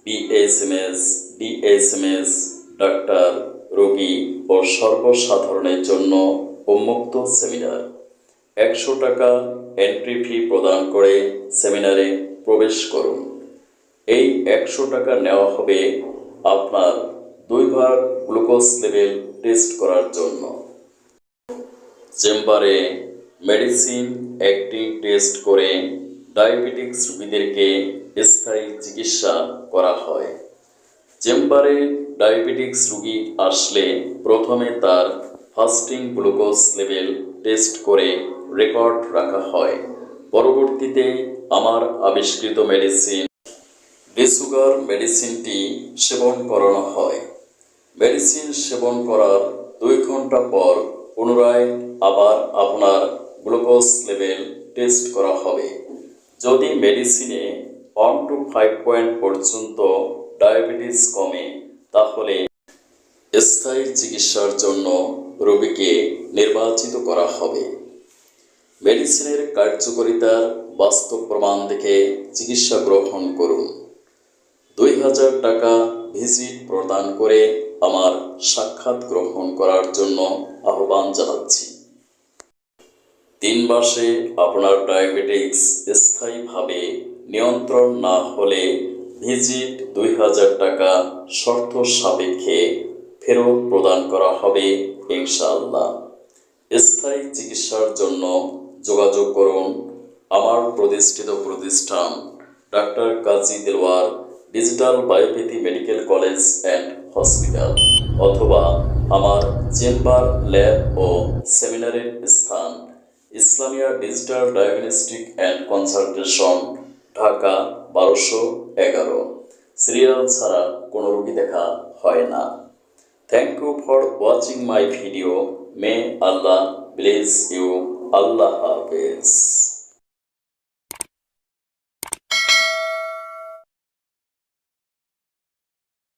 BSMS, DSMS, doctor, রোগী ও সর্বসাধারণের জন্য উন্মুক্ত সেমিনার। 100 টাকা এন্ট্রি ফি প্রদান করে সেমিনারে প্রবেশ করুন। এই 100 টাকা নেওয়া হবে আপনার 2 বার গ্লুকোজ লেভেল টেস্ট করার জন্য। চেম্বারে মেডিসিন অ্যাক্টিং টেস্ট করে ডায়াবেটিক্স রোগীদেরকে স্থায়ী চিকিৎসা করা হয়। চেম্বারে ডায়াবেটিক্স রোগী আসলে প্রথমে তার ফাস্টিং গ্লুকোজ লেভেল টেস্ট করে রেকর্ড রাখা হয়। পরবর্তীতে আমার আবিষ্কৃত মেডিসিন ডি-সুগার মেডিসিনটি সেবন করানো হয়। মেডিসিন সেবন করার 2 ঘন্টা পর পুনরায় আবার আপনার গ্লুকোজ লেভেল টেস্ট করা হবে। যদি মেডিসিনে 1 to 5 পয়েন্ট পর্যন্ত ডায়াবেটিস কমে, তাহলে স্থায়ী চিকিৎসার জন্য রোগীকে নির্বাচিত করা হবে। মেডিসিনের কার্যকারিতার বাস্তব প্রমাণ দেখে চিকিৎসা গ্রহণ করুন। 2000 টাকা ভিজিট প্রদান করে আমার সাক্ষাৎ গ্রহণ করার জন্য আহ্বান জানাচ্ছি। 3 মাসে আপনার ডায়াবেটিক্স স্থায়ীভাবে নিয়ন্ত্রণ না হলে ভিজিট 2000 টাকা শর্ত সাপেক্ষে ফেরত প্রদান করা হবে ইনশাআল্লাহ। স্থায়ী চিকিৎসার জন্য যোগাযোগ করুন আমার প্রতিষ্ঠিত প্রতিষ্ঠান doctor Kazi Delwar digital biopathy medical college and hospital, অথবা আমার চেম্বার, ল্যাব ও সেমিনারের স্থান Islamia digital diagnostic and consultation, Dhaka 1211। Serial ছাড়া কোনো রোগী দেখা হয় না। Thank you for watching my video. May Allah bless you. Allah Hafiz.